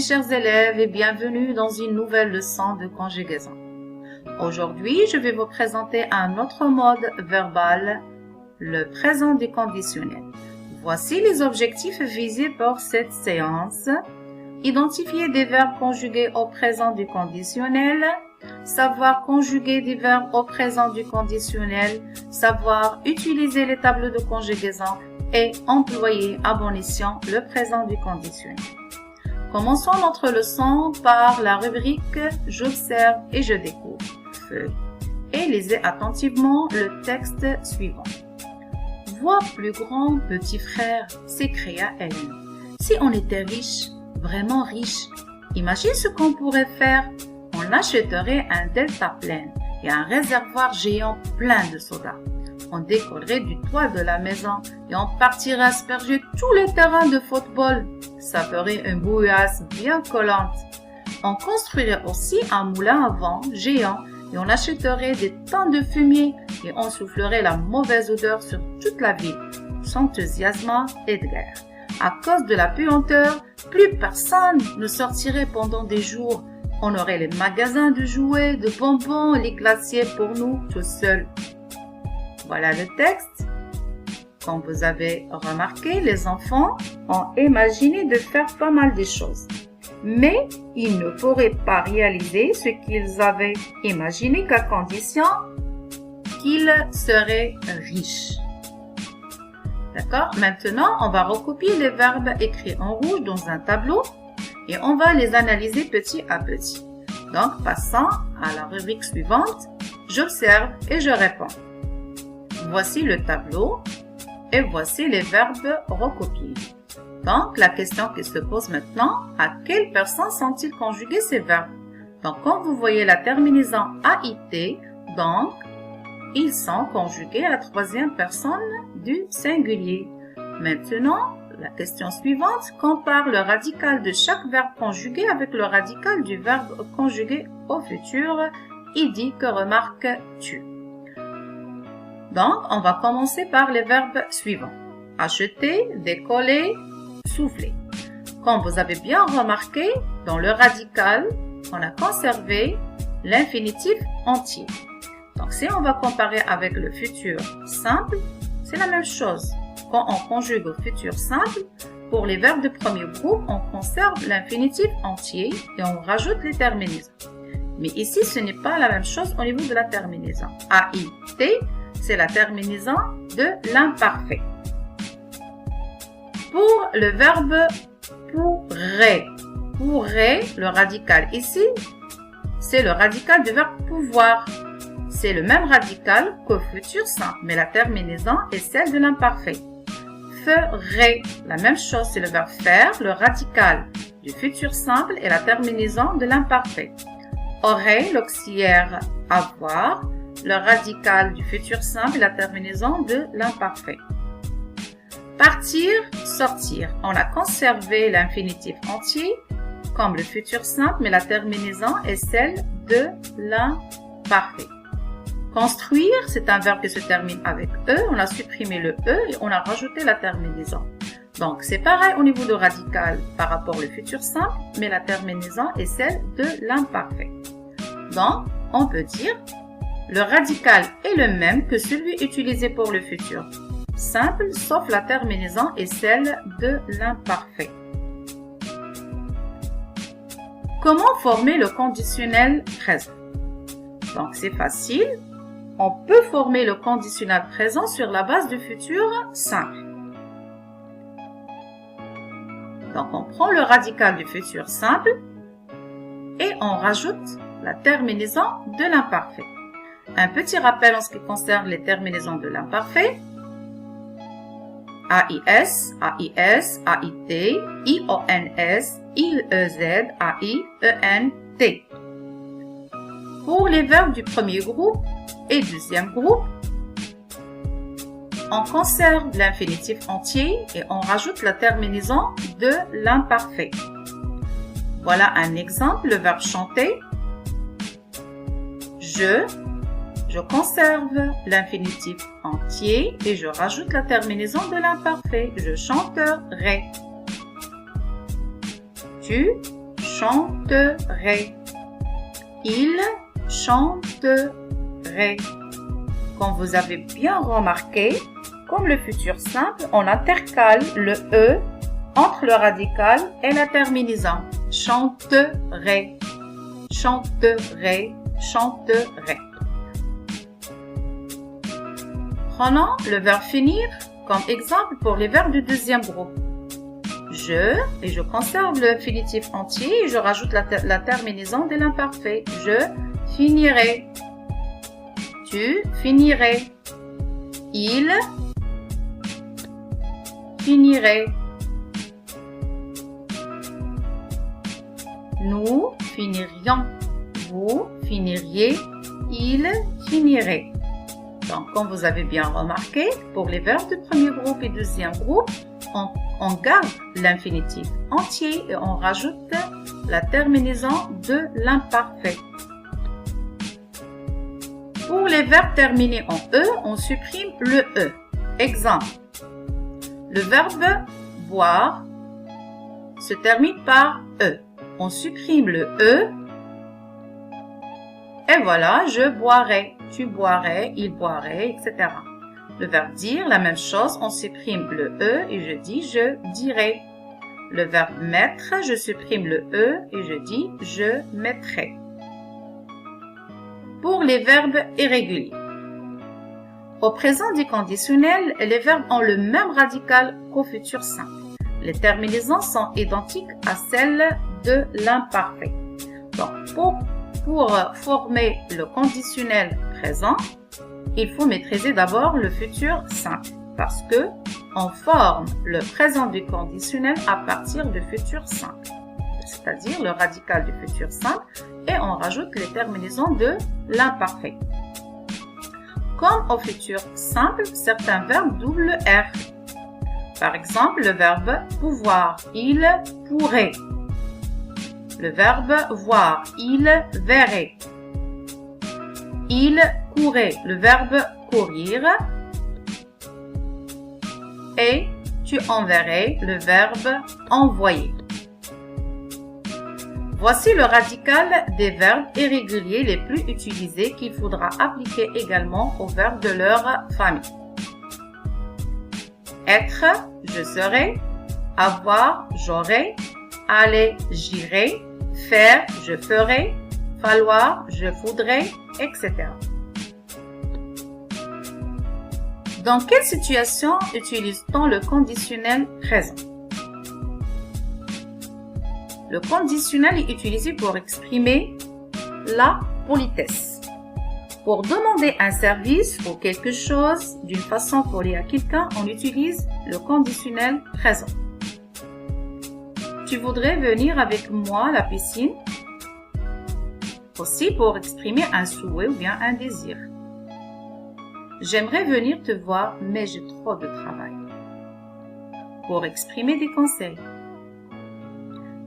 chers élèves et bienvenue dans une nouvelle leçon de conjugaison. Aujourd'hui, je vais vous présenter un autre mode verbal, le présent du conditionnel. Voici les objectifs visés par cette séance. Identifier des verbes conjugués au présent du conditionnel, savoir conjuguer des verbes au présent du conditionnel, savoir utiliser les tableaux de conjugaison et employer à bon escient le présent du conditionnel. Commençons notre leçon par la rubrique « J'observe et je découvre » feuille et lisez attentivement le texte suivant. « Vois plus grand, petit frère » s'écria Hélène. « Si on était riche, vraiment riche, imagine ce qu'on pourrait faire. On achèterait un delta plein et un réservoir géant plein de soda. On décollerait du toit de la maison et on partirait asperger tout le terrain de football. Ça ferait une bouillasse bien collante. On construirait aussi un moulin à vent géant et on achèterait des tonnes de fumier et on soufflerait la mauvaise odeur sur toute la ville. S'enthousiasma Edgar. À cause de la puanteur, plus personne ne sortirait pendant des jours. On aurait les magasins de jouets, de bonbons et les glaciers pour nous tout seuls. Voilà le texte. Comme vous avez remarqué, les enfants ont imaginé de faire pas mal de choses. Mais ils ne pourraient pas réaliser ce qu'ils avaient imaginé qu'à condition qu'ils seraient riches. D'accord? Maintenant, on va recopier les verbes écrits en rouge dans un tableau et on va les analyser petit à petit. Donc, passons à la rubrique suivante. J'observe et je réponds. Voici le tableau et voici les verbes recopiés. Donc, la question qui se pose maintenant, à quelle personne sont-ils conjugués ces verbes? Donc, comme vous voyez la terminaison AIT, donc, ils sont conjugués à la troisième personne du singulier. Maintenant, la question suivante compare le radical de chaque verbe conjugué avec le radical du verbe conjugué au futur. Il dit que remarques-tu? Donc, on va commencer par les verbes suivants. Acheter, décoller, souffler. Comme vous avez bien remarqué, dans le radical, on a conservé l'infinitif entier. Donc, si on va comparer avec le futur simple, c'est la même chose. Quand on conjugue au futur simple, pour les verbes de premier groupe, on conserve l'infinitif entier et on rajoute les terminaisons. Mais ici, ce n'est pas la même chose au niveau de la terminaison. AIT, c'est la terminaison de l'imparfait. Pour le verbe pourrait, le radical ici, c'est le radical du verbe pouvoir. C'est le même radical qu'au futur simple, mais la terminaison est celle de l'imparfait. Ferait, la même chose, c'est le verbe faire, le radical du futur simple et la terminaison de l'imparfait. Aurait, l'auxiliaire avoir, le radical du futur simple et la terminaison de l'imparfait. Partir, sortir. On a conservé l'infinitif entier comme le futur simple, mais la terminaison est celle de l'imparfait. Construire, c'est un verbe qui se termine avec E. On a supprimé le E et on a rajouté la terminaison. Donc, c'est pareil au niveau de radical par rapport au futur simple, mais la terminaison est celle de l'imparfait. Donc, on peut dire le radical est le même que celui utilisé pour le futur simple, sauf la terminaison est celle de l'imparfait. Comment former le conditionnel présent? Donc, c'est facile. On peut former le conditionnel présent sur la base du futur simple. Donc, on prend le radical du futur simple et on rajoute la terminaison de l'imparfait. Un petit rappel en ce qui concerne les terminaisons de l'imparfait. AIS, AIS, AIT, IONS, IEZ, AI, ENT. Pour les verbes du premier groupe et deuxième groupe, on conserve l'infinitif entier et on rajoute la terminaison de l'imparfait. Voilà un exemple, le verbe chanter. Je conserve l'infinitif entier et je rajoute la terminaison de l'imparfait. Je chanterai. Tu, chanterait. Il chanterait. Comme vous avez bien remarqué, comme le futur simple, on intercale le E entre le radical et la terminaison. Chanterait, chanterait, chanterait. Prenons le verbe finir comme exemple pour les verbes du deuxième groupe. Et je conserve le infinitif entier et je rajoute la terminaison de l'imparfait. Je finirai. Tu finirais. Il finirait. Nous finirions. Vous finiriez. Il finirait. Donc, comme vous avez bien remarqué, pour les verbes du premier groupe et deuxième groupe, on garde l'infinitif entier et on rajoute la terminaison de l'imparfait. Pour les verbes terminés en E, on supprime le E. Exemple, le verbe boire se termine par E. On supprime le E et voilà, je boirai, tu boirais, il boirait, etc. Le verbe dire, la même chose, on supprime le E et je dis je dirai. Le verbe mettre, je supprime le E et je dis je mettrai. Pour les verbes irréguliers. Au présent du conditionnel, les verbes ont le même radical qu'au futur simple. Les terminaisons sont identiques à celles de l'imparfait. Donc, pour former le conditionnel présent, il faut maîtriser d'abord le futur simple parce que on forme le présent du conditionnel à partir du futur simple, c'est-à-dire le radical du futur simple et on rajoute les terminaisons de l'imparfait. Comme au futur simple, certains verbes double R. Par exemple, le verbe pouvoir, il pourrait. Le verbe voir, il verrait. Il courait, le verbe courir. Et tu enverrais, le verbe envoyer. Voici le radical des verbes irréguliers les plus utilisés qu'il faudra appliquer également aux verbes de leur famille. Être, je serai. Avoir, j'aurai. Aller, j'irai. Faire, je ferai. Falloir, je voudrais, etc. Dans quelle situation utilise-t-on le conditionnel présent? Le conditionnel est utilisé pour exprimer la politesse. Pour demander un service ou quelque chose d'une façon polie à quelqu'un, on utilise le conditionnel présent. Tu voudrais venir avec moi à la piscine? Aussi pour exprimer un souhait ou bien un désir. J'aimerais venir te voir, mais j'ai trop de travail. Pour exprimer des conseils.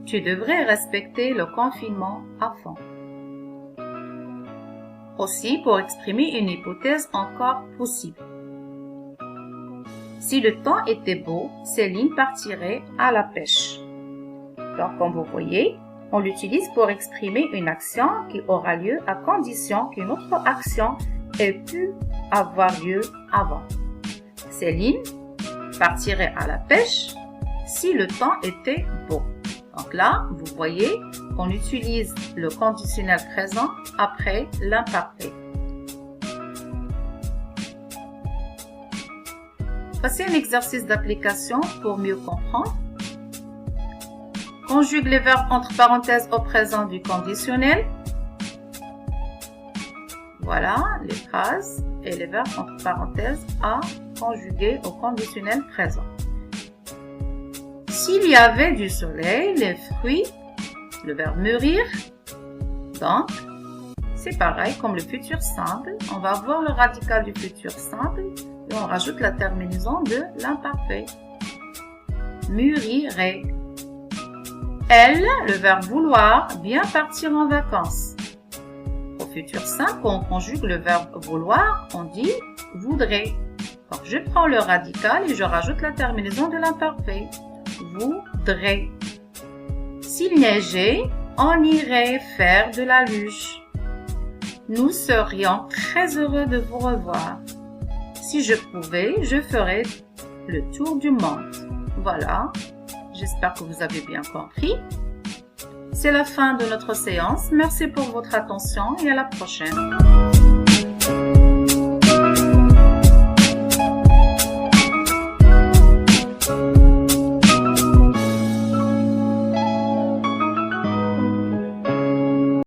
Tu devrais respecter le confinement à fond. Aussi pour exprimer une hypothèse encore possible. Si le temps était beau, Céline partirait à la pêche. Donc, comme vous voyez, on l'utilise pour exprimer une action qui aura lieu à condition qu'une autre action ait pu avoir lieu avant. Céline partirait à la pêche si le temps était beau. Donc là, vous voyez qu'on utilise le conditionnel présent après l'imparfait. Voici un exercice d'application pour mieux comprendre. Conjugue les verbes entre parenthèses au présent du conditionnel. Voilà les phrases et les verbes entre parenthèses à conjuguer au conditionnel présent. S'il y avait du soleil, les fruits, le verbe mûrir. Donc, c'est pareil comme le futur simple. On va avoir le radical du futur simple et on rajoute la terminaison de l'imparfait. Mûrirait. Elle, le verbe vouloir, bien partir en vacances. Au futur simple, quand on conjugue le verbe vouloir, on dit voudrait. Donc, je prends le radical et je rajoute la terminaison de l'imparfait. Voudrait. S'il neigeait, On irait faire de la luge. Nous serions très heureux de vous revoir. Si je pouvais, je ferais le tour du monde. Voilà, j'espère que vous avez bien compris. C'est la fin de notre séance. Merci pour votre attention et à la prochaine.